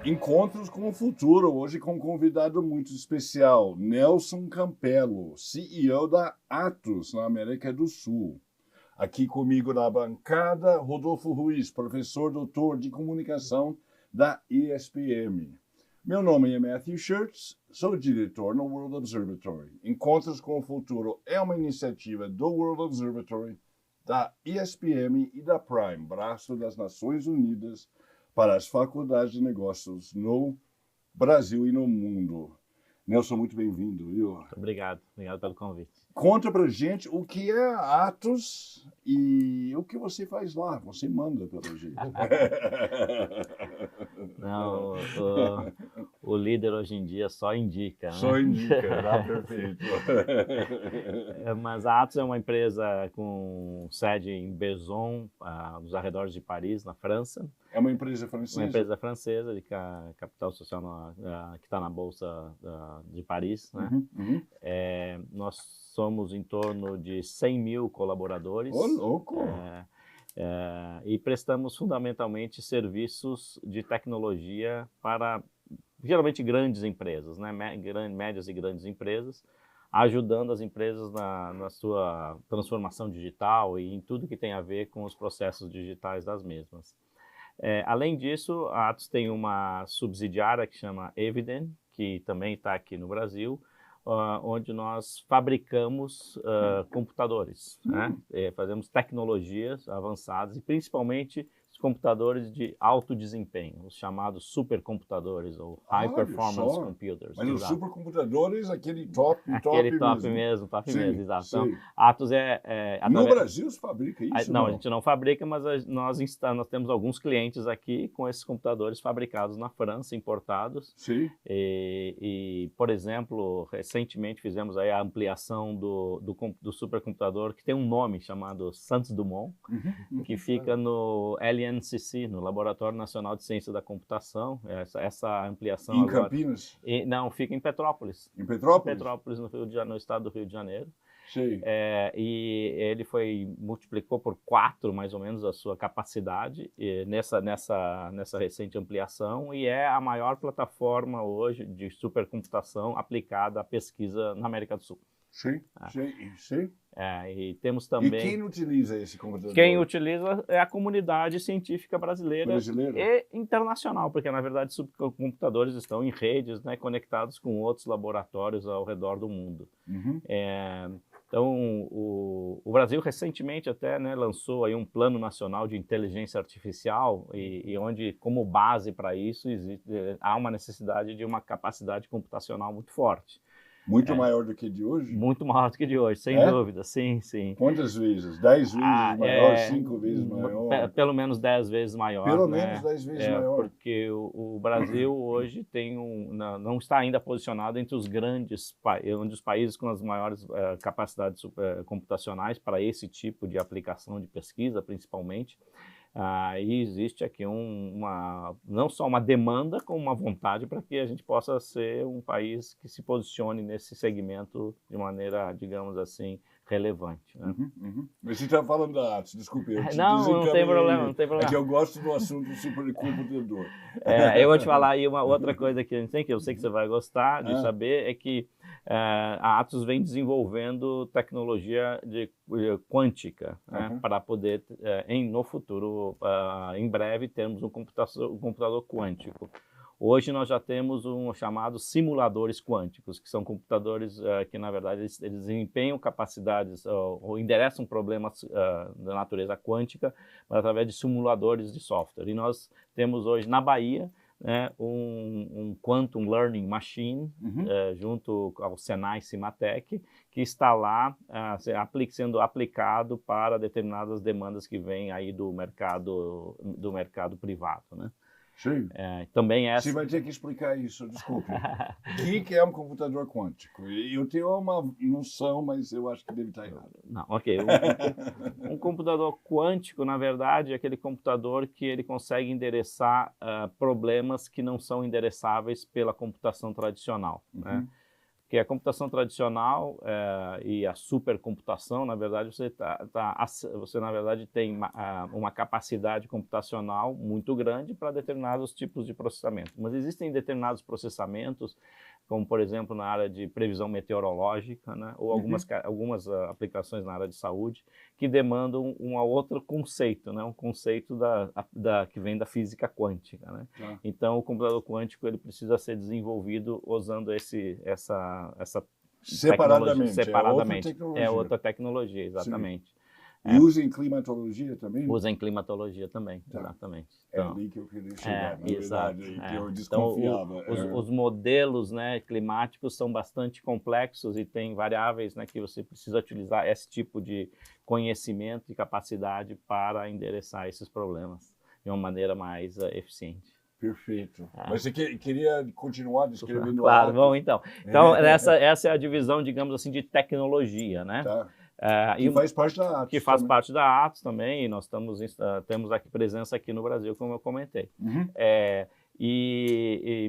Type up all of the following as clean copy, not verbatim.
Encontros com o Futuro, hoje com um convidado muito especial, Nelson Campelo, CEO da Atos, na América do Sul. Aqui comigo na bancada, Rodolfo Ruiz, professor doutor de comunicação da ESPM. Meu nome é Matthew Shirts, sou diretor no World Observatory. Encontros com o Futuro é uma iniciativa do World Observatory, da ESPM e da Prime, braço das Nações Unidas, para as faculdades de negócios no Brasil e no mundo. Nelson, muito bem-vindo, viu? Muito obrigado pelo convite. Conta pra gente o que é a Atos e o que você faz lá. Você manda pra gente. Não, o líder hoje em dia só indica, né? Só indica, tá perfeito. Mas a Atos é uma empresa com sede em Besançon, nos arredores de Paris, na França. É uma empresa francesa? Uma empresa francesa de capital social que está na Bolsa de Paris, né? Nós somos em torno de 100 mil colaboradores. Ô, louco! E prestamos fundamentalmente serviços de tecnologia para geralmente grandes empresas, né? Médias e grandes empresas, ajudando as empresas na sua transformação digital e em tudo que tem a ver com os processos digitais das mesmas. Além disso, a Atos tem uma subsidiária que chama Eviden, que também está aqui no Brasil, onde nós fabricamos computadores, né? Fazemos tecnologias avançadas e principalmente os computadores de alto desempenho, os chamados supercomputadores ou High Performance Computers. Mas os supercomputadores, aquele top mesmo, exato. Sim. Então, Atos no Brasil se fabrica isso? Não, a gente não fabrica, mas nós temos alguns clientes aqui com esses computadores fabricados na França, importados. Sim. E por exemplo, recentemente fizemos aí a ampliação do supercomputador, que tem um nome chamado Santos Dumont, que fica no LNCC, no Laboratório Nacional de Ciência da Computação. Essa ampliação em agora... Campinas? Não, fica em Petrópolis. Em Petrópolis? Em Petrópolis, no estado do Rio de Janeiro. Sim. E ele multiplicou por 4, mais ou menos, a sua capacidade nessa recente ampliação e é a maior plataforma hoje de supercomputação aplicada à pesquisa na América do Sul. Sim, sim. E temos também... E quem utiliza esse computador? Quem utiliza é a comunidade científica brasileira e internacional, porque, na verdade, supercomputadores estão em redes, né, conectados com outros laboratórios ao redor do mundo. Então, o Brasil recentemente até, né, lançou aí um plano nacional de inteligência artificial e onde, como base para isso, há uma necessidade de uma capacidade computacional muito forte. Muito maior do que de hoje? Muito maior do que de hoje, sem dúvida, sim. Quantas vezes? 10 vezes maior, 5 vezes maior? Pelo menos 10 vezes maior. Pelo menos 10 vezes maior. Porque o Brasil hoje não está ainda posicionado entre os países com as maiores capacidades computacionais para esse tipo de aplicação de pesquisa, principalmente. E existe aqui não só uma demanda, como uma vontade para que a gente possa ser um país que se posicione nesse segmento de maneira, digamos assim, relevante. Né? Mas você está falando da Atos, desculpe. Não tem problema. É que eu gosto do assunto do supercomputador. Eu vou te falar aí uma outra coisa que a gente tem, que eu sei que você vai gostar de saber, é que a Atos vem desenvolvendo tecnologia quântica, né, para poder, no futuro, em breve, termos um computador quântico. Hoje nós já temos chamados simuladores quânticos, que são computadores que, na verdade, eles desempenham capacidades ou endereçam problemas da natureza quântica, mas através de simuladores de software. E nós temos hoje na Bahia, né, um Quantum Learning Machine, junto ao Senai Cimatec, que está lá sendo aplicado para determinadas demandas que vêm aí do mercado privado, né? Sim. Também Você vai ter que explicar isso, desculpe. O que é um computador quântico? Eu tenho uma noção, mas eu acho que deve estar errado. Não, ok. Um computador quântico, na verdade, é aquele computador que ele consegue endereçar problemas que não são endereçáveis pela computação tradicional, né? Porque a computação tradicional e a supercomputação, na verdade, você na verdade tem uma capacidade computacional muito grande para determinados tipos de processamento. Mas existem determinados processamentos, como, por exemplo, na área de previsão meteorológica, né? Ou algumas aplicações na área de saúde, que demandam um outro conceito, né? Um conceito que vem da física quântica, né? Então, o computador quântico ele precisa ser desenvolvido usando essa separadamente. É outra tecnologia, exatamente. E usa em climatologia também? Usa em climatologia também, exatamente. Então, é ali que eu queria chegar, na verdade, que eu desconfiava. Então, os modelos, né, climáticos são bastante complexos e tem variáveis, né, que você precisa utilizar esse tipo de conhecimento e capacidade para endereçar esses problemas de uma maneira mais eficiente. Perfeito. Mas você queria continuar descrevendo Claro, bom, então. Então, essa é a divisão, digamos assim, de tecnologia, né? Tá. Que faz parte da Atos. Que faz parte da Atos também, e nós temos aqui presença aqui no Brasil, como eu comentei.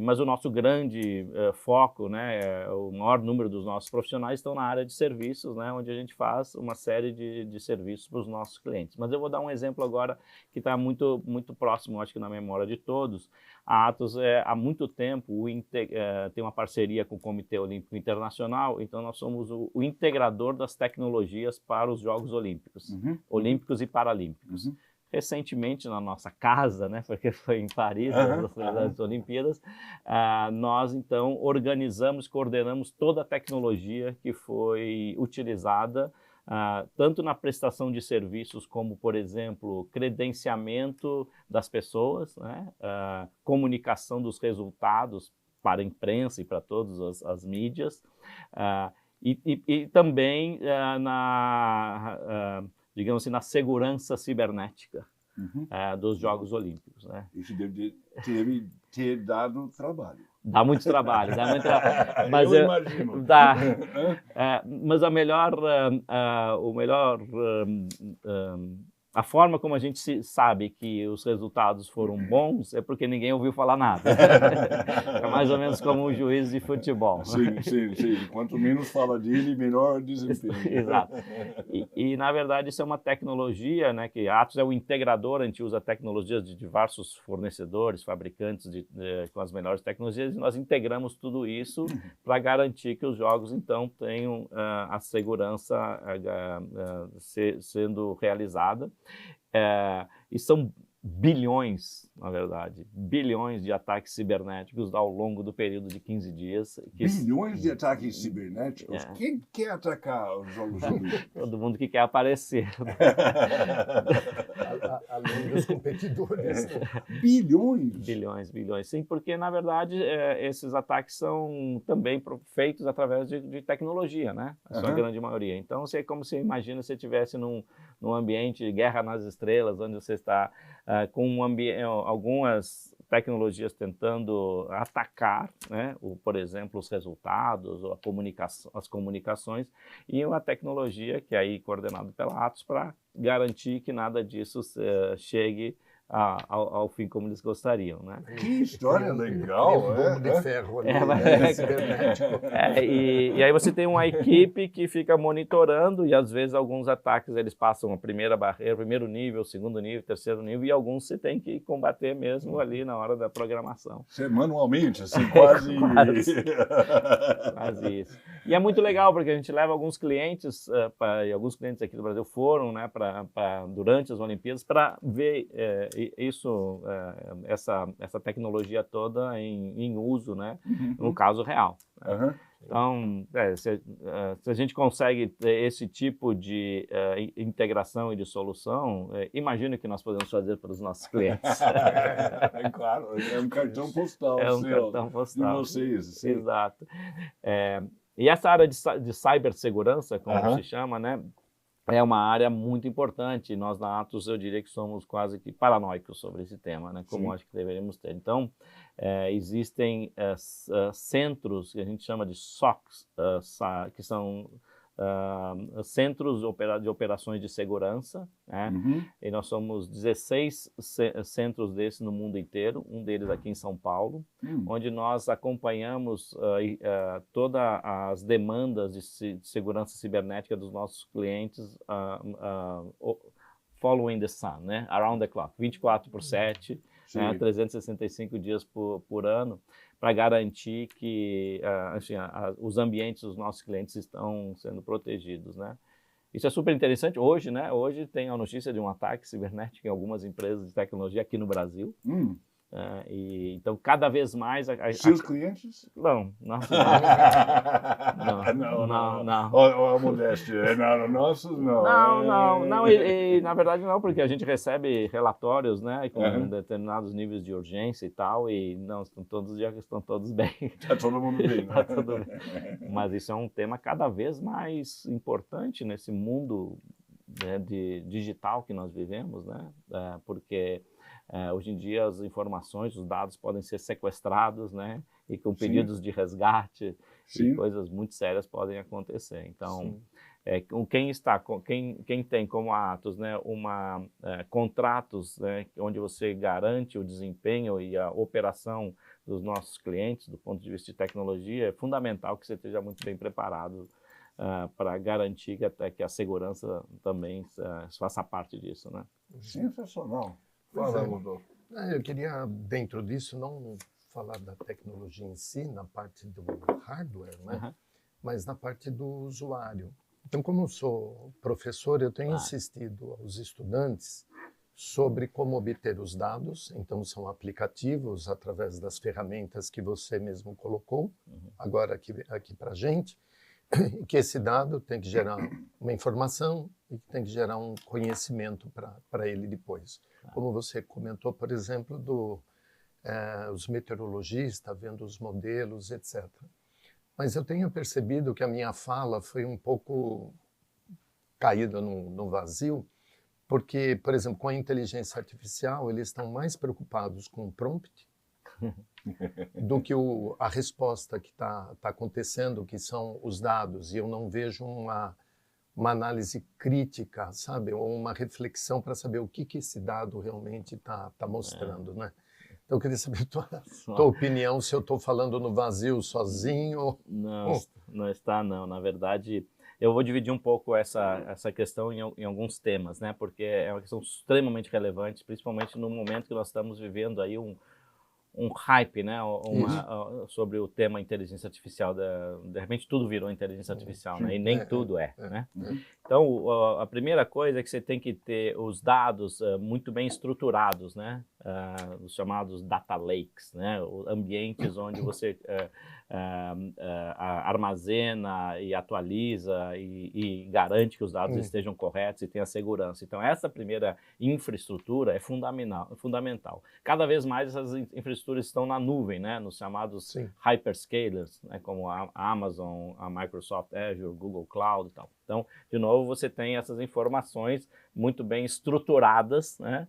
Mas o nosso grande foco, né, o maior número dos nossos profissionais estão na área de serviços, né, onde a gente faz uma série de serviços para os nossos clientes. Mas eu vou dar um exemplo agora que está muito, muito próximo, acho que na memória de todos. A Atos, há muito tempo, tem uma parceria com o Comitê Olímpico Internacional, então nós somos o integrador das tecnologias para os Jogos Olímpicos, Olímpicos e Paralímpicos. Recentemente, na nossa casa, né, porque foi em Paris, nas Olimpíadas, nós, então, organizamos, coordenamos toda a tecnologia que foi utilizada, tanto na prestação de serviços como, por exemplo, credenciamento das pessoas, né, comunicação dos resultados para a imprensa e para todas as mídias, e também digamos assim, na segurança cibernética dos Jogos Olímpicos, né? Isso deve ter dado trabalho. Dá muito trabalho, Mas eu imagino. Mas a forma como a gente sabe que os resultados foram bons é porque ninguém ouviu falar nada. É mais ou menos como um juiz de futebol. Sim. Quanto menos fala dele, melhor desempenho. Exato. E, na verdade, isso é uma tecnologia, né, que a Atos é o integrador, a gente usa tecnologias de diversos fornecedores, fabricantes com as melhores tecnologias, e nós integramos tudo isso para garantir que os jogos, então, tenham a segurança sendo realizada. E são bilhões, na verdade, bilhões de ataques cibernéticos ao longo do período de 15 dias. Bilhões de ataques cibernéticos? Quem quer atacar os Jogos Olímpicos? Todo mundo que quer aparecer. Além dos competidores. Bilhões? Bilhões. Sim, porque, na verdade, esses ataques são também feitos através de tecnologia, né? A sua grande maioria. Então, é como se imagina se você estivesse num ambiente de guerra nas estrelas, onde você está com algumas tecnologias tentando atacar, né, por exemplo, os resultados ou as comunicações, e uma tecnologia que é aí coordenada pela Atos para garantir que nada disso chegue ao fim como eles gostariam, né? Que história legal, de ferro ali, cibernético. E aí você tem uma equipe que fica monitorando, e às vezes alguns ataques eles passam a primeira barreira, primeiro nível, segundo nível, terceiro nível, e alguns você tem que combater mesmo ali na hora da programação. Você manualmente, assim, quase isso. E é muito legal porque a gente leva alguns clientes, e alguns clientes aqui do Brasil foram, né, durante as Olimpíadas para ver essa tecnologia toda em uso, né, no caso real. Então, se a gente consegue ter esse tipo de integração e de solução, imagina o que nós podemos fazer para os nossos clientes. Claro, é um cartão postal. É um cartão postal. De vocês. Sim. Exato. E essa área de cibersegurança, como se chama, né, é uma área muito importante. Nós, na Atos, eu diria que somos quase que paranoicos sobre esse tema, né, como acho que deveríamos ter. Então, existem centros que a gente chama de SOCs, que são centros de operações de segurança, né? E nós somos 16 centros desses no mundo inteiro, um deles aqui em São Paulo, onde nós acompanhamos todas as demandas de segurança cibernética dos nossos clientes following the sun, né? Around the clock, 24/7, 365 dias por ano, para garantir que os ambientes dos nossos clientes estão sendo protegidos, né? Isso é super interessante. Hoje, né? Hoje tem a notícia de um ataque cibernético em algumas empresas de tecnologia aqui no Brasil. Então, cada vez mais... Seus clientes? Não. Não. Olha a modéstia. Não, nossos não. Não. E, na verdade, não, porque a gente recebe relatórios, né, com determinados níveis de urgência e tal, e não, estão todos bem. Está todo mundo bem, né? Tá tudo bem. Mas isso é um tema cada vez mais importante nesse mundo, né, digital que nós vivemos, né? Porque... hoje em dia as informações, os dados podem ser sequestrados, né? E com pedidos de resgate e coisas muito sérias podem acontecer. Então, quem tem como a Atos, né, contratos, né, onde você garante o desempenho e a operação dos nossos clientes, do ponto de vista de tecnologia, é fundamental que você esteja muito bem preparado para garantir que a segurança também faça parte disso, né? Sensacional. Eu queria, dentro disso, não falar da tecnologia em si, na parte do hardware, né? Mas na parte do usuário. Então, como eu sou professor, eu tenho insistido aos estudantes sobre como obter os dados. Então, são aplicativos através das ferramentas que você mesmo colocou, agora aqui para a gente, que esse dado tem que gerar uma informação e que tem que gerar um conhecimento para ele depois. Como você comentou, por exemplo, os meteorologistas vendo os modelos, etc. Mas eu tenho percebido que a minha fala foi um pouco caída no vazio, porque, por exemplo, com a inteligência artificial, eles estão mais preocupados com o prompt do que a resposta que está acontecendo, que são os dados, e eu não vejo uma análise crítica, sabe, ou uma reflexão para saber o que esse dado realmente está mostrando, né? Então eu queria saber tua opinião, se eu estou falando no vazio sozinho. Não está, não. Na verdade, eu vou dividir um pouco essa questão em alguns temas, né? Porque é uma questão extremamente relevante, principalmente no momento que nós estamos vivendo aí um hype, né, sobre o tema inteligência artificial. De repente tudo virou inteligência artificial, né, e nem tudo né? Então, a primeira coisa é que você tem que ter os dados muito bem estruturados, né, os chamados data lakes, né, ambientes onde você armazena e atualiza e garante que os dados estejam corretos e tenha segurança. Então, essa primeira infraestrutura é fundamental. Cada vez mais essas infraestruturas estão na nuvem, né, nos chamados hyperscalers, né, como a Amazon, a Microsoft Azure, Google Cloud e tal. Então, de novo, você tem essas informações muito bem estruturadas, né,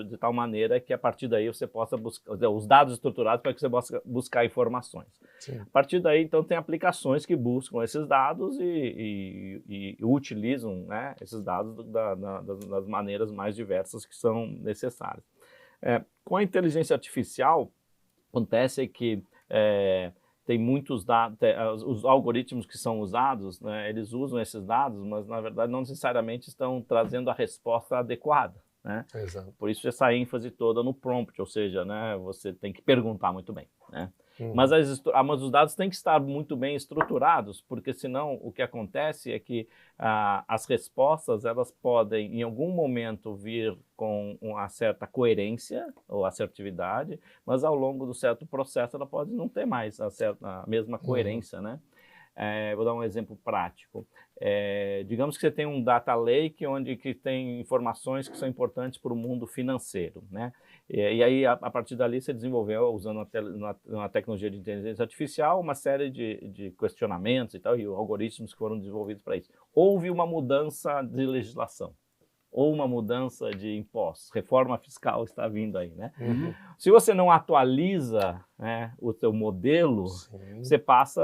de tal maneira que a partir daí você possa buscar os dados estruturados para que você possa buscar informações. A partir daí, então, tem aplicações que buscam esses dados e utilizam, né, esses dados das maneiras mais diversas que são necessárias. Com a inteligência artificial, acontece que tem muitos dados, os algoritmos que são usados, né, eles usam esses dados, mas na verdade não necessariamente estão trazendo a resposta adequada, né? Exato. Por isso essa ênfase toda no prompt, ou seja, né, você tem que perguntar muito bem, né? Mas os dados têm que estar muito bem estruturados, porque senão o que acontece é que as respostas elas podem em algum momento vir com uma certa coerência ou assertividade, mas ao longo do certo processo ela pode não ter mais a mesma coerência, né? Vou dar um exemplo prático. Digamos que você tem um data lake onde que tem informações que são importantes para o mundo financeiro, né? E aí, a partir dali, você desenvolveu, usando uma tecnologia de inteligência artificial, uma série de questionamentos e tal, e algoritmos que foram desenvolvidos para isso. Houve uma mudança de legislação. ou uma mudança de impostos. Reforma fiscal está vindo aí, né? Se você não atualiza, né, o seu modelo,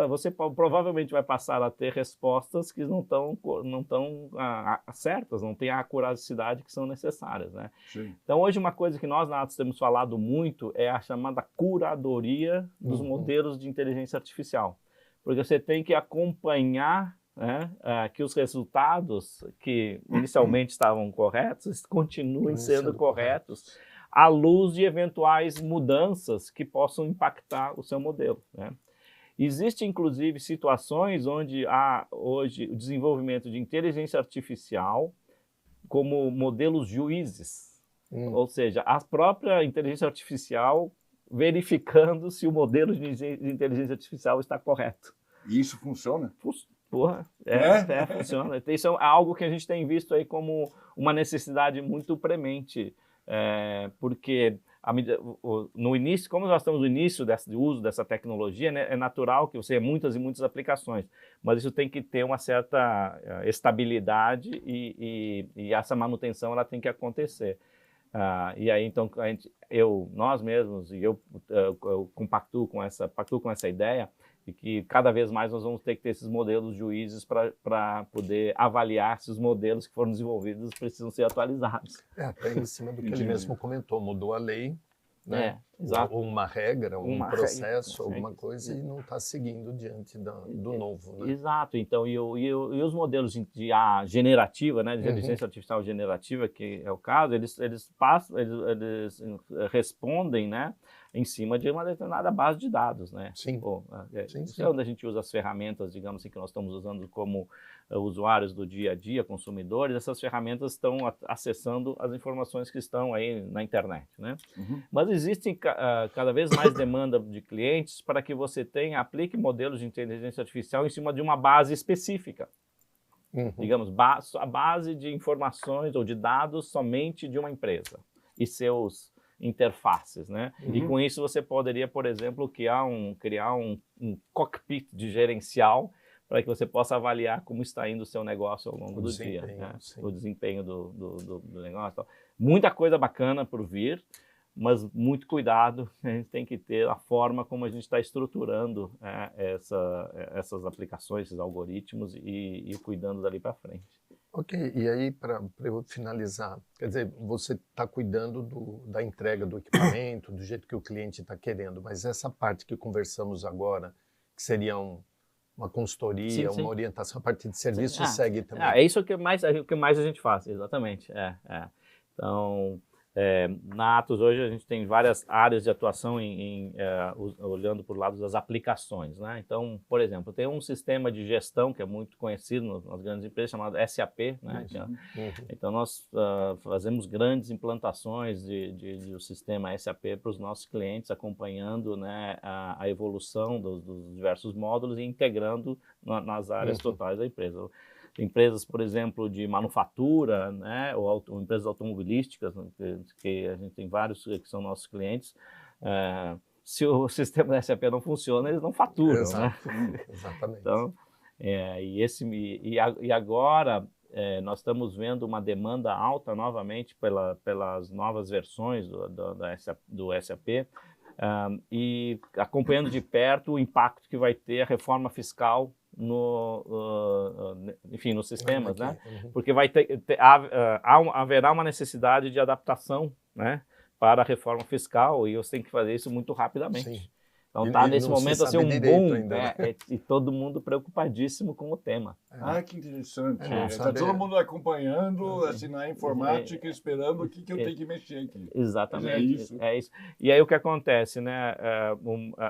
você provavelmente vai passar a ter respostas que não estão certas, não tem a acuracidade que são necessárias, né? Então, hoje, uma coisa que nós na Atos temos falado muito é a chamada curadoria dos modelos de inteligência artificial. Porque você tem que acompanhar, né, que os resultados que inicialmente estavam corretos continuem sendo corretos à luz de eventuais mudanças que possam impactar o seu modelo, né? Existem, inclusive, situações onde há hoje o desenvolvimento de inteligência artificial como modelos juízes, ou seja, a própria inteligência artificial verificando se o modelo de inteligência artificial está correto. E isso funciona? Funciona. Isso é algo que a gente tem visto aí como uma necessidade muito premente, porque no início, como nós estamos no início do uso dessa tecnologia, né, é natural que você tenha muitas e muitas aplicações, mas isso tem que ter uma certa estabilidade e essa manutenção ela tem que acontecer. E aí, então, nós mesmos, e eu compactuo com essa ideia, e que cada vez mais nós vamos ter que ter esses modelos juízes para poder avaliar se os modelos que foram desenvolvidos precisam ser atualizados. Até em cima do que ele mesmo comentou, mudou a lei, né? Ou uma regra, um processo, alguma coisa, e não está seguindo diante do novo, né? Exato. Então, e os modelos de IA generativa, né, de inteligência artificial generativa, que é o caso, eles respondem, né, em cima de uma determinada base de dados, né? Sim. É onde a gente usa as ferramentas, digamos assim, que nós estamos usando como usuários do dia a dia, consumidores. Essas ferramentas estão acessando as informações que estão aí na internet, né? Mas existem cada vez mais demanda de clientes para que você aplique modelos de inteligência artificial em cima de uma base específica. Digamos, a base de informações ou de dados somente de uma empresa e seus interfaces, né? E com isso você poderia, por exemplo, criar um cockpit de gerencial para que você possa avaliar como está indo o seu negócio ao longo do dia, né? O desempenho do negócio. Tal. Muita coisa bacana por vir, mas muito cuidado, a gente tem que ter a forma como a gente está estruturando essas aplicações, esses algoritmos e cuidando dali para frente. Ok, e aí para eu finalizar, quer dizer, você está cuidando da entrega do equipamento, do jeito que o cliente está querendo, mas essa parte que conversamos agora, que seria uma consultoria, uma orientação, a parte de serviço segue também? É isso que mais a gente faz, exatamente. Então, na Atos hoje a gente tem várias áreas de atuação olhando por lado das aplicações, né? Então, por exemplo, tem um sistema de gestão que é muito conhecido nas grandes empresas chamado SAP, né? Então nós fazemos grandes implantações do sistema SAP para os nossos clientes, acompanhando, né, a evolução dos diversos módulos e integrando nas áreas totais da empresa. Empresas, por exemplo, de manufatura, né, ou empresas automobilísticas, que a gente tem vários que são nossos clientes, se o sistema da SAP não funciona, eles não faturam, né? Exatamente. Então, agora nós estamos vendo uma demanda alta novamente pelas novas versões do SAP, e acompanhando de perto o impacto que vai ter a reforma fiscal nos sistemas, né? Porque haverá uma necessidade de adaptação, né, para a reforma fiscal e você tem que fazer isso muito rapidamente. Sim. Então está nesse momento assim um boom, né? E todo mundo preocupadíssimo com o tema. Que interessante. Está todo mundo acompanhando, assim, na informática, esperando o que eu tenho que mexer aqui. Exatamente. É isso. E aí o que acontece, né?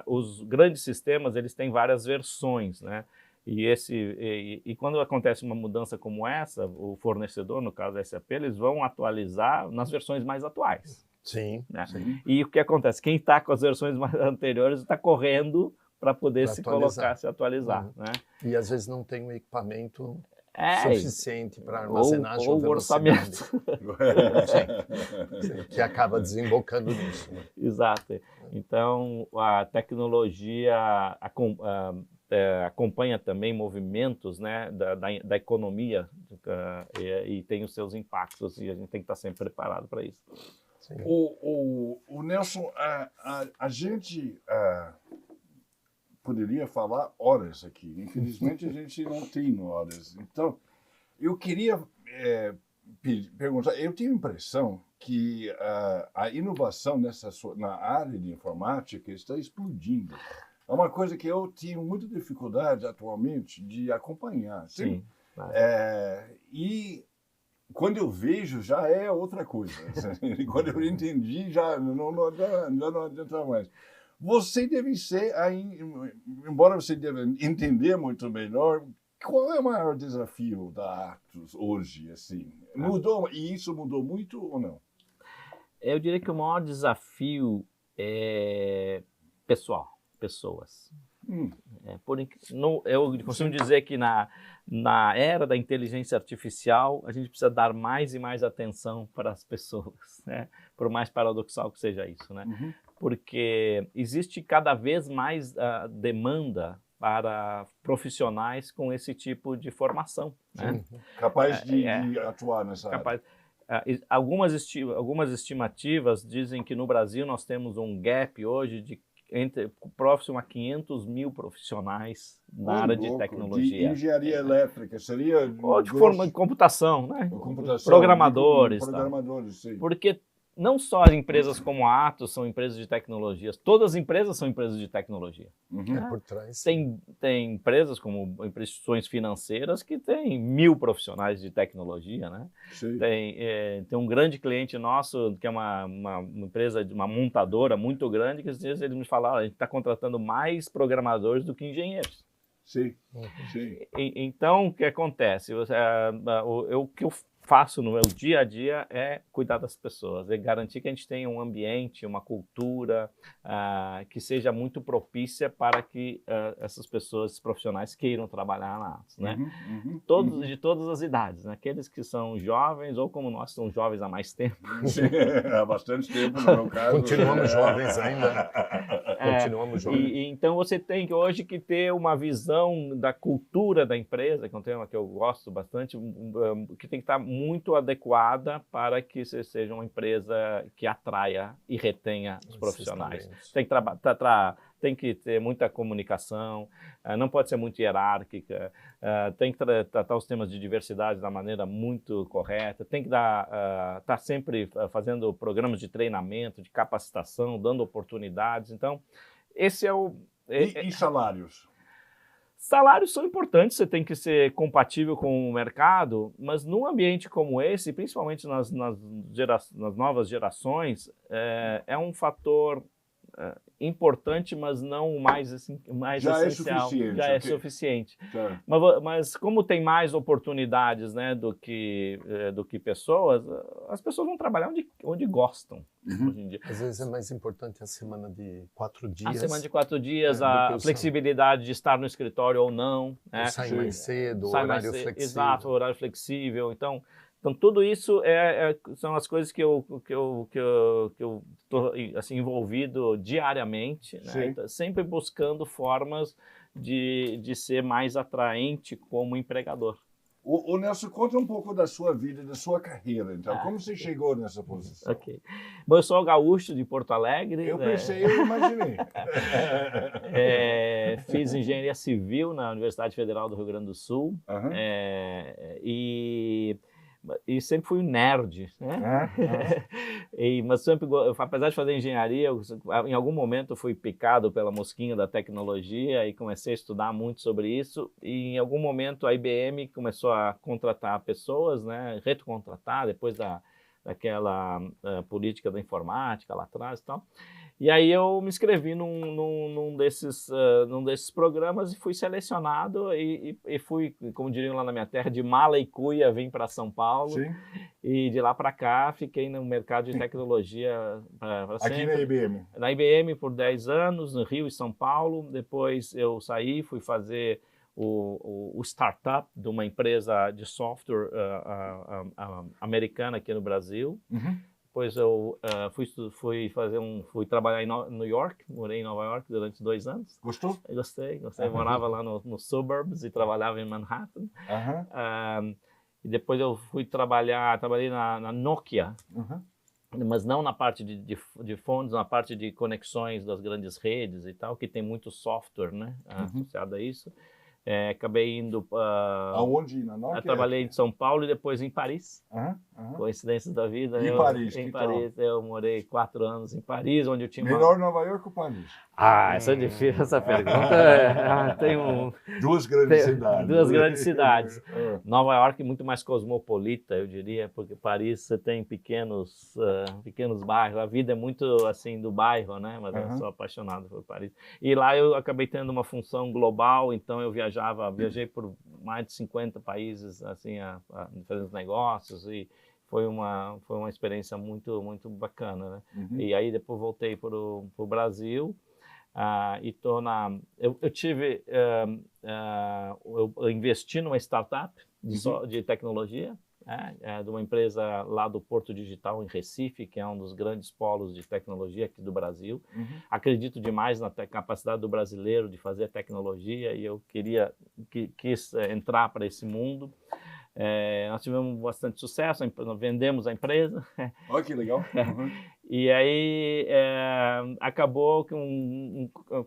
Os grandes sistemas, eles têm várias versões, né? E quando acontece uma mudança como essa, o fornecedor, no caso da SAP, eles vão atualizar nas versões mais atuais. Sim, né? E o que acontece? Quem está com as versões mais anteriores está correndo para poder se atualizar. Né? E às vezes não tem um equipamento suficiente para armazenagem ou orçamento. Que acaba desembocando nisso. Né? Exato. Então, a tecnologia acompanha também movimentos, né, da economia e tem os seus impactos, e a gente tem que estar sempre preparado para isso. Sim. O Nelson, a gente poderia falar horas aqui. Infelizmente, a gente não tem horas. Então, eu queria perguntar, eu tenho a impressão que a inovação na área de informática está explodindo. É uma coisa que eu tenho muita dificuldade atualmente de acompanhar. Sim. E quando eu vejo, já é outra coisa. Quando eu entendi, já não adianta mais. Você deve ser, embora você deva entender muito melhor, qual é o maior desafio da Atos hoje? Assim? Mudou, e isso mudou muito ou não? Eu diria que o maior desafio é pessoas. Eu costumo dizer que na era da inteligência artificial, a gente precisa dar mais e mais atenção para as pessoas, né? Por mais paradoxal que seja isso, né? Uhum. Porque existe cada vez mais demanda para profissionais com esse tipo de formação, né? Capaz de atuar nessa área. Algumas estimativas dizem que no Brasil nós temos um gap hoje de próximo a 500 mil profissionais na área de tecnologia. De engenharia elétrica, seria... Ou de forma de computação, né? Programadores. Sim. Porque não só as empresas como a Atos são empresas de tecnologias, todas as empresas são empresas de tecnologia. Uhum. Por trás. Tem empresas como instituições financeiras que têm 1000 profissionais de tecnologia, né? Sim. Tem um grande cliente nosso, que é uma empresa, uma montadora muito grande, que às vezes eles me falaram, a gente está contratando mais programadores do que engenheiros. Sim. Sim. Então, o que acontece? O que eu faço no meu dia a dia é cuidar das pessoas, é garantir que a gente tenha um ambiente, uma cultura que seja muito propícia para que essas pessoas, esses profissionais queiram trabalhar na Atos, né? De todas as idades, né? Aqueles que são jovens ou como nós somos jovens há mais tempo. Há bastante tempo no meu caso. Continuamos jovens ainda. Continuamos jovens. Então você tem que hoje ter uma visão da cultura da empresa, que é um tema que eu gosto bastante, que tem que estar muito adequada para que você seja uma empresa que atraia e retenha os profissionais. Tem que ter muita comunicação, não pode ser muito hierárquica, tem que tratar os temas de diversidade da maneira muito correta, tem que estar sempre fazendo programas de treinamento, de capacitação, dando oportunidades. Então, esse é o... E salários? Salários são importantes, você tem que ser compatível com o mercado, mas num ambiente como esse, principalmente nas novas gerações, é um fator importante, mas não o mais essencial. Já é suficiente. Tá. Mas como tem mais oportunidades, né, do que pessoas, as pessoas vão trabalhar onde gostam. Hoje em dia. Às vezes é mais importante a semana de 4 dias. A semana de 4 dias, a flexibilidade de estar no escritório ou não. Né? Sai mais cedo, horário flexível. Exato, horário flexível. Então tudo isso são as coisas que eu estou assim, envolvido diariamente, né? Então, sempre buscando formas de ser mais atraente como empregador. O Nelson, conta um pouco da sua vida, da sua carreira, então. Como você chegou nessa posição? Ok. Bom, eu sou gaúcho de Porto Alegre. Eu pensei, eu imaginei. Fiz engenharia civil na Universidade Federal do Rio Grande do Sul. Uhum. E sempre fui um nerd, né? Mas sempre, apesar de fazer engenharia, em algum momento eu fui picado pela mosquinha da tecnologia e comecei a estudar muito sobre isso. E em algum momento a IBM começou a contratar pessoas, né? Recontratar depois daquela política da informática lá atrás e tal. E aí eu me inscrevi num desses programas e fui selecionado e fui, como diriam lá na minha terra, de mala e cuia, vim para São Paulo. Sim. E de lá para cá fiquei no mercado de tecnologia para sempre. Aqui na IBM? Na IBM por 10 anos, no Rio e São Paulo. Depois eu saí, fui fazer o startup de uma empresa de software americana aqui no Brasil. Uhum. depois eu fui trabalhar em New York, morei em Nova York durante 2 anos. Gostou? Gostei. Eu morava lá nos suburbs e trabalhava em Manhattan. E depois eu trabalhei na Nokia, mas não na parte de fones, na parte de conexões das grandes redes e tal, que tem muito software, né, associado a isso. Acabei indo aonde? Na Nokia? Trabalhei em São Paulo e depois em Paris. Coincidências da vida. E Paris? Em Paris, eu morei 4 anos em Paris, onde eu tinha Melhor Nova York ou Paris? Essa é difícil, essa pergunta. Duas grandes cidades. Duas grandes cidades. Nova York é muito mais cosmopolita, eu diria, porque Paris você tem pequenos bairros. A vida é muito assim do bairro, né? Mas eu sou apaixonado por Paris. E lá eu acabei tendo uma função global, então eu viajei por mais de 50 países, assim, a diferentes negócios, e foi uma experiência muito, muito bacana, né? E aí depois voltei para o Brasil. E eu investi numa startup de tecnologia, de uma empresa lá do Porto Digital em Recife, que é um dos grandes polos de tecnologia aqui do Brasil. Acredito demais na capacidade do brasileiro de fazer tecnologia e eu quis entrar para esse mundo. Nós tivemos bastante sucesso, nós vendemos a empresa. Olha que legal. E aí acabou que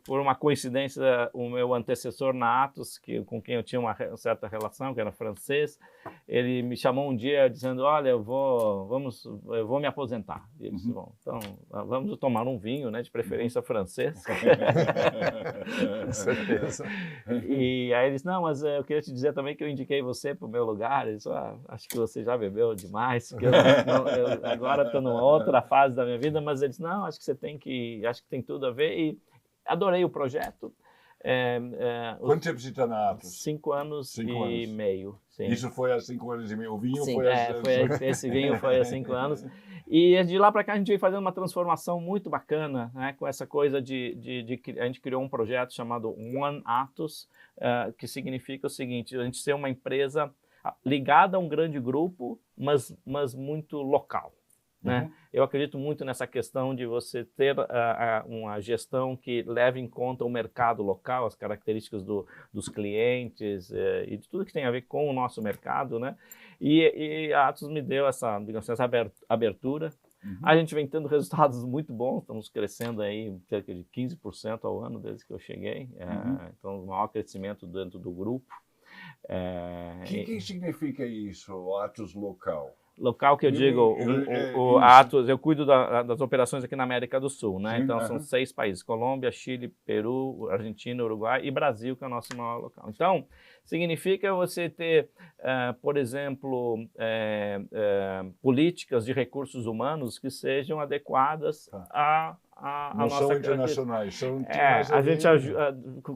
por uma coincidência o meu antecessor na Atos, com quem eu tinha uma certa relação, que era francês, ele me chamou um dia dizendo, olha, eu vou me aposentar. E ele disse, bom, então vamos tomar um vinho, né, de preferência francês. Com certeza. E aí ele disse, não, mas eu queria te dizer também que eu indiquei você para o meu lugar. Ele disse, acho que você já bebeu demais, porque eu agora estou numa outra fase da minha vida, mas ele disse, não, acho que tem tudo a ver, e adorei o projeto. Quanto tempo você está na Atos? 5 anos e meio. Sim. Isso foi há 5 anos e meio? O vinho sim, foi esse vinho foi há 5 anos. E de lá para cá a gente veio fazendo uma transformação muito bacana, né, com essa coisa a gente criou um projeto chamado One Atos, que significa o seguinte, a gente ser uma empresa ligada a um grande grupo, mas muito local. Né? Eu acredito muito nessa questão de você ter uma gestão que leve em conta o mercado local, as características dos clientes e de tudo que tem a ver com o nosso mercado, né? E a Atos me deu essa abertura. A gente vem tendo resultados muito bons, estamos crescendo aí cerca de 15% ao ano desde que eu cheguei, então o maior crescimento dentro do grupo. O que significa isso, Atos local? Local que eu digo, a Atos, eu cuido das operações aqui na América do Sul, né? Então são 6 países, Colômbia, Chile, Peru, Argentina, Uruguai e Brasil, que é o nosso maior local. Então, significa você ter, por exemplo, políticas de recursos humanos que sejam adequadas a não nossa são internacionais, são a gente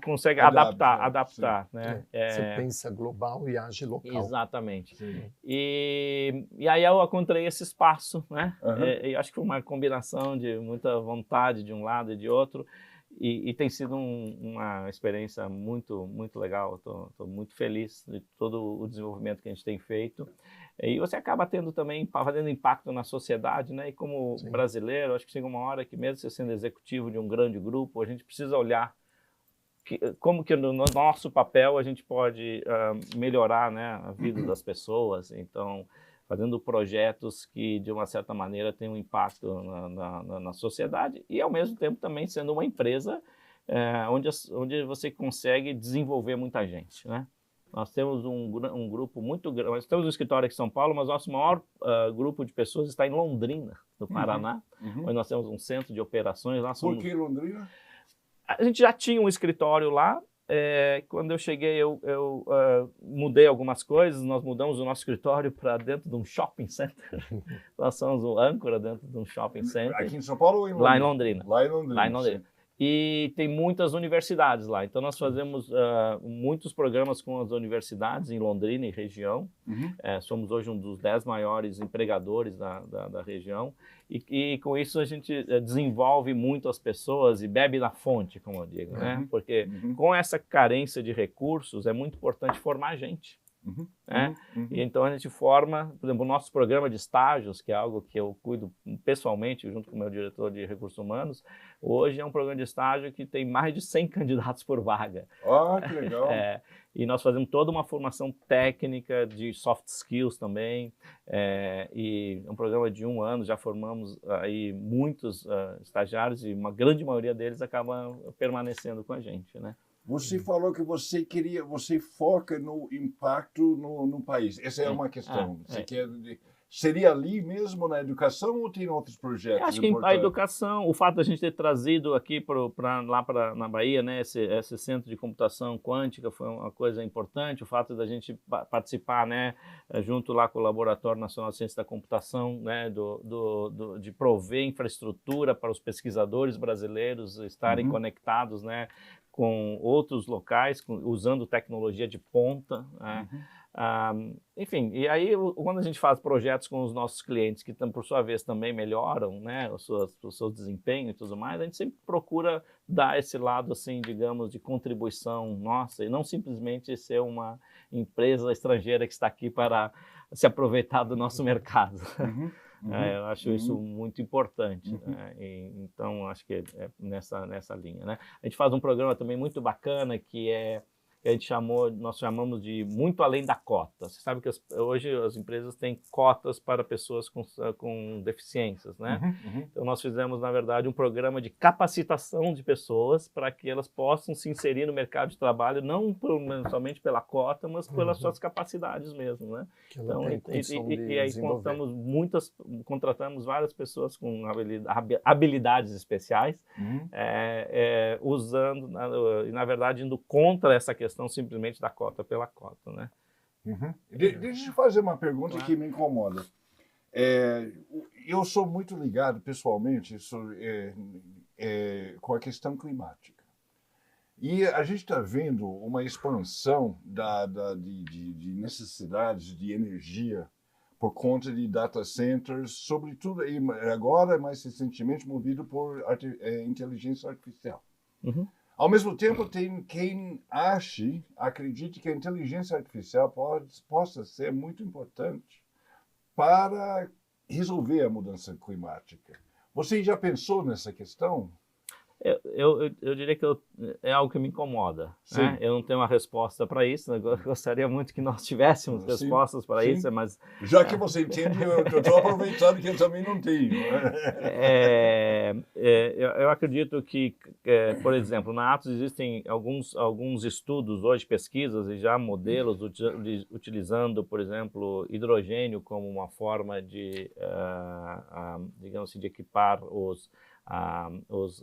consegue adaptar, né? Você pensa global e age local. Exatamente. E aí eu encontrei esse espaço, né? Eu acho que foi uma combinação de muita vontade de um lado e de outro, e tem sido uma experiência muito, muito legal. Estou muito feliz de todo o desenvolvimento que a gente tem feito. E você acaba fazendo impacto na sociedade, né? E como brasileiro, acho que chega uma hora que mesmo você sendo executivo de um grande grupo, a gente precisa olhar como que no nosso papel a gente pode melhorar, né, a vida das pessoas. Então, fazendo projetos que, de uma certa maneira, têm um impacto na sociedade e, ao mesmo tempo, também sendo uma empresa onde você consegue desenvolver muita gente, né? Nós temos um grupo muito grande, nós temos um escritório aqui em São Paulo, mas nosso maior grupo de pessoas está em Londrina, no Paraná, onde nós temos um centro de operações lá. Por que Londrina? A gente já tinha um escritório lá. Quando eu cheguei, eu mudei algumas coisas. Nós mudamos o nosso escritório para dentro de um shopping center. Nós somos o âncora dentro de um shopping center. Aqui em São Paulo ou em Londrina? Lá em Londrina. Lá em Londrina. E tem muitas universidades lá. Então, nós fazemos muitos programas com as universidades em Londrina e região. Somos hoje um dos 10 maiores empregadores da região. E com isso a gente desenvolve muito as pessoas e bebe na fonte, como eu digo, né? Porque com essa carência de recursos é muito importante formar gente. né? E então a gente forma, por exemplo, o nosso programa de estágios, que é algo que eu cuido pessoalmente junto com o meu diretor de recursos humanos, hoje é um programa de estágio que tem mais de 100 candidatos por vaga. Que legal! E nós fazemos toda uma formação técnica de soft skills também, e é um programa de 1 ano, já formamos aí muitos estagiários e uma grande maioria deles acaba permanecendo com a gente, né? Você falou que você foca no impacto no país. Essa é uma questão. Seria ali mesmo na educação ou tem outros projetos? Acho que a educação, o fato da gente ter trazido aqui na Bahia, né, esse centro de computação quântica foi uma coisa importante. O fato da gente participar, né, junto lá com o Laboratório Nacional de Ciência da Computação, né, de prover infraestrutura para os pesquisadores brasileiros estarem conectados, né, com outros locais, usando tecnologia de ponta, né? Enfim, e aí quando a gente faz projetos com os nossos clientes, que por sua vez também melhoram, né, o seu desempenho e tudo mais, a gente sempre procura dar esse lado, assim, digamos, de contribuição nossa, e não simplesmente ser uma empresa estrangeira que está aqui para se aproveitar do nosso mercado. Eu acho isso muito importante, né? Então acho que é nessa linha, né? A gente faz um programa também muito bacana que nós chamamos de Muito Além da Cota. Você sabe que hoje as empresas têm cotas para pessoas com deficiências, né? Então nós fizemos, na verdade, um programa de capacitação de pessoas para que elas possam se inserir no mercado de trabalho, não somente pela cota, mas pelas suas capacidades mesmo, né? Então, e aí contratamos várias pessoas com habilidades especiais, usando, e na verdade, indo contra essa questão simplesmente da cota pela cota, né? Deixa eu fazer uma pergunta que me incomoda. Eu sou muito ligado pessoalmente com a questão climática. E a gente está vendo uma expansão de necessidades de energia por conta de data centers, sobretudo agora, mais recentemente, movido por inteligência artificial. Ao mesmo tempo, tem quem acredite que a inteligência artificial possa ser muito importante para resolver a mudança climática. Você já pensou nessa questão? Eu diria que é algo que me incomoda, né? Eu não tenho uma resposta para isso, né? Eu gostaria muito que nós tivéssemos respostas para isso, mas... Já que você entende, eu estou aproveitando que eu também não tenho. Eu acredito que, por exemplo, na Atos existem alguns estudos hoje, pesquisas e já modelos utilizando, por exemplo, hidrogênio como uma forma de, digamos assim, de equipar os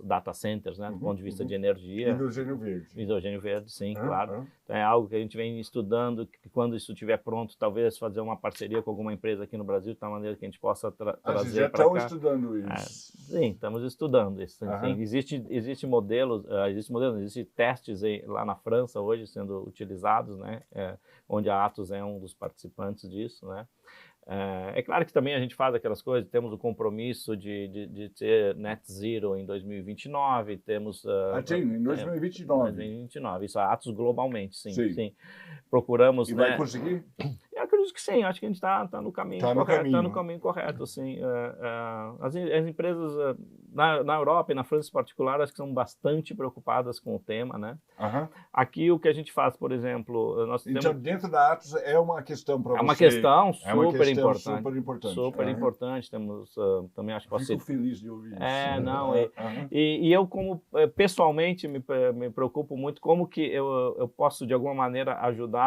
data centers, né, do ponto de vista de energia. Hidrogênio verde. Hidrogênio verde, sim, claro. Então, é algo que a gente vem estudando, que quando isso estiver pronto, talvez fazer uma parceria com alguma empresa aqui no Brasil, de tal maneira que a gente possa trazer para cá. Vocês já estão estudando isso? Sim, estamos estudando isso. Existe modelos, existem testes lá na França hoje sendo utilizados, né, onde a Atos é um dos participantes disso, né. É claro que também a gente faz aquelas coisas, temos o compromisso de ter net zero em 2029, temos... em 2029. 2029, isso, Atos globalmente, sim. Procuramos... E vai conseguir? Eu acredito que sim, acho que a gente está no caminho correto. Está no caminho correto, sim. As empresas na Europa e na França em particular, acho que são bastante preocupadas com o tema, né? Aqui o que a gente faz, por exemplo... Então, dentro da Atos é uma questão para você... É uma questão super importante. Super importante. Temos também, acho que posso... Fico feliz de ouvir isso. E eu, como pessoalmente, me preocupo muito como que eu posso, de alguma maneira, ajudar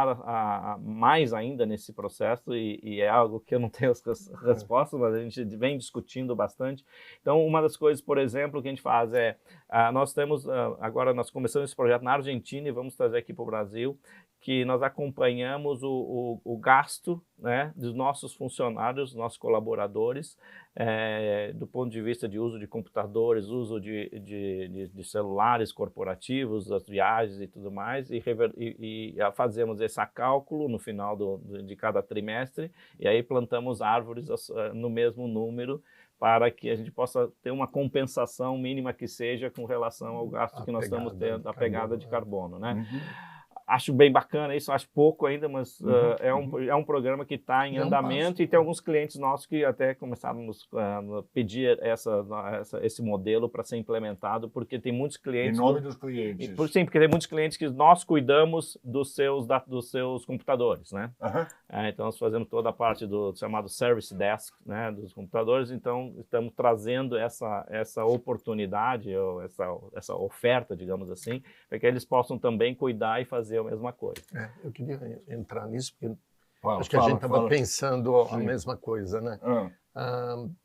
mais ainda nesse processo, e é algo que eu não tenho as respostas, mas a gente vem discutindo bastante. Então, uma das coisas, por exemplo, que a gente faz nós temos, agora nós começamos esse projeto na Argentina e vamos trazer aqui para o Brasil, que nós acompanhamos o gasto, né, dos nossos funcionários, dos nossos colaboradores, do ponto de vista de uso de computadores, uso de celulares corporativos, das viagens e tudo mais, e fazemos esse cálculo no final de cada trimestre, e aí plantamos árvores no mesmo número, para que a gente possa ter uma compensação mínima que seja com relação ao gasto que nós estamos tendo, a pegada de carbono, né? Acho bem bacana isso, acho pouco ainda, mas é um programa que está em andamento e tem alguns clientes nossos que até começaram a nos pedir esse modelo para ser implementado, porque tem muitos clientes... Em nome dos clientes. Sim, porque tem muitos clientes que nós cuidamos dos seus computadores, né? Então, nós fazemos toda a parte do chamado Service Desk, né, dos computadores, então estamos trazendo essa oportunidade, ou essa oferta, digamos assim, para que eles possam também cuidar e fazer a mesma coisa. Eu queria entrar nisso, porque acho que a gente estava pensando a mesma coisa, né?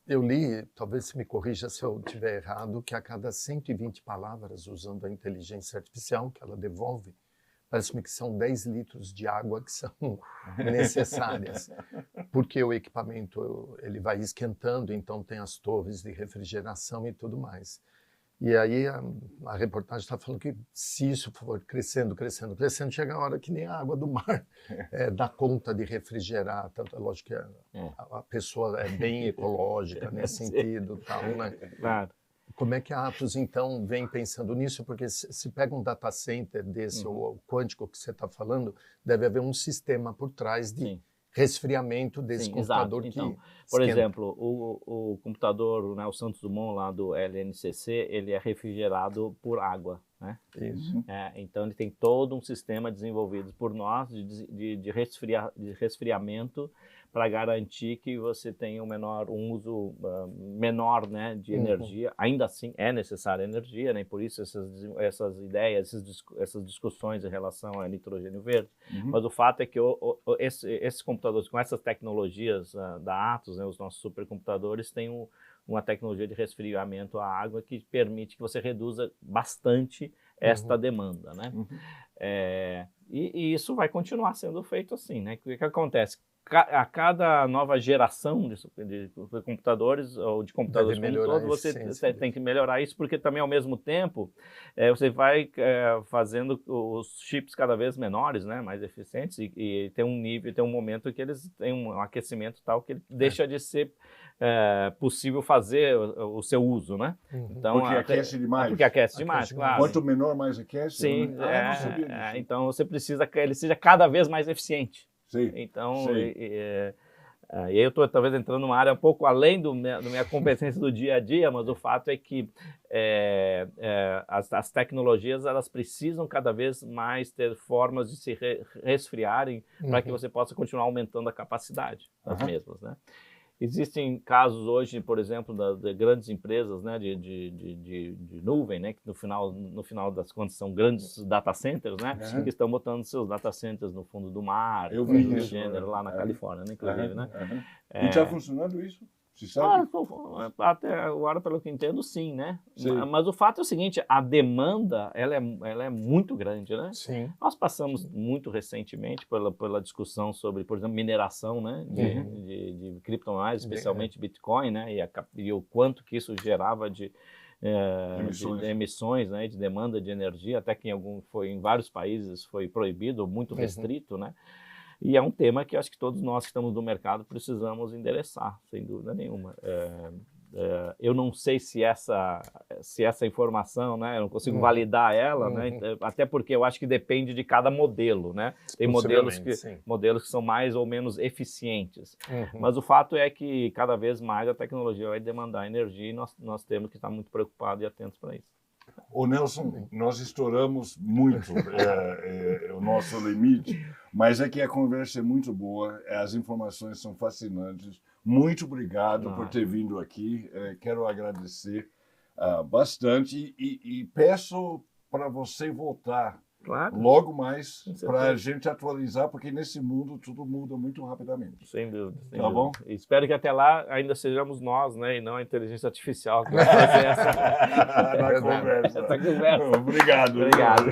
Eu li, talvez você me corrija se eu estiver errado, que a cada 120 palavras usando a inteligência artificial que ela devolve, parece-me que são 10 litros de água que são necessárias, porque o equipamento ele vai esquentando, então tem as torres de refrigeração e tudo mais. E aí a reportagem está falando que se isso for crescendo, crescendo, crescendo, chega a hora que nem a água do mar dá conta de refrigerar. Tanto, é lógico que a pessoa é bem ecológica nesse sentido, tal, né? Claro. Como é que a Atos, então, vem pensando nisso? Porque se pega um data center desse, ou o quântico que você está falando, deve haver um sistema por trás de resfriamento desse computador. Então, por exemplo, o computador, né, o Santos Dumont lá do LNCC, ele é refrigerado por água, né? Isso. Então ele tem todo um sistema desenvolvido por nós de resfriamento para garantir que você tenha um uso menor, né, de energia. Ainda assim é necessária energia, né? Por isso essas ideias, essas discussões em relação ao nitrogênio verde. Mas o fato é que esses computadores com essas tecnologias da Atos, né, os nossos supercomputadores, têm uma tecnologia de resfriamento à água que permite que você reduza bastante esta demanda, né? E isso vai continuar sendo feito assim, né? O que acontece? A cada nova geração de computadores ou de computadores como todo, você tem que melhorar isso, porque também ao mesmo tempo você vai fazendo os chips cada vez menores, né, mais eficientes, e tem um momento que eles têm um aquecimento tal que ele deixa de ser possível fazer o seu uso, né? Então, porque aquece demais. Porque aquece demais, claro. Quanto menor, mais aquece. Sim, então você precisa que ele seja cada vez mais eficiente. Sim, então, e aí eu estou talvez entrando numa área um pouco além da minha competência do dia a dia, mas o fato é que as tecnologias elas precisam cada vez mais ter formas de se resfriarem para que você possa continuar aumentando a capacidade das mesmas, né? Existem casos hoje, por exemplo, de grandes empresas, né, de nuvem, né, que no final das contas são grandes data centers, né, que estão botando seus data centers no fundo do mar, eu vi isso, gênero, lá na Califórnia, né, inclusive, né? E está funcionando isso? Você sabe? Até agora, pelo que entendo, sim, né? Sim. Mas o fato é o seguinte, a demanda, ela é muito grande, né? Sim. Nós passamos muito recentemente pela discussão sobre, por exemplo, mineração, né? De criptomoedas, especialmente Bitcoin, né? E o quanto que isso gerava de emissões, né? De demanda de energia, até que em vários países foi proibido, muito restrito, né? E é um tema que acho que todos nós que estamos no mercado precisamos endereçar, sem dúvida nenhuma. Eu não sei se essa informação, né, eu não consigo validar ela, né, até porque eu acho que depende de cada modelo, né? Tem modelos que são mais ou menos eficientes. Mas o fato é que cada vez mais a tecnologia vai demandar energia e nós temos que estar muito preocupados e atentos para isso. Ô Nelson, nós estouramos muito o nosso limite, mas é que a conversa é muito boa, as informações são fascinantes. Muito obrigado por ter vindo aqui, quero agradecer bastante e peço para você voltar logo mais para a gente atualizar, porque nesse mundo tudo muda muito rapidamente. Sem dúvida. Tá bom? E espero que até lá ainda sejamos nós, né, e não a inteligência artificial que vai fazer essa conversa. Obrigado. Obrigado.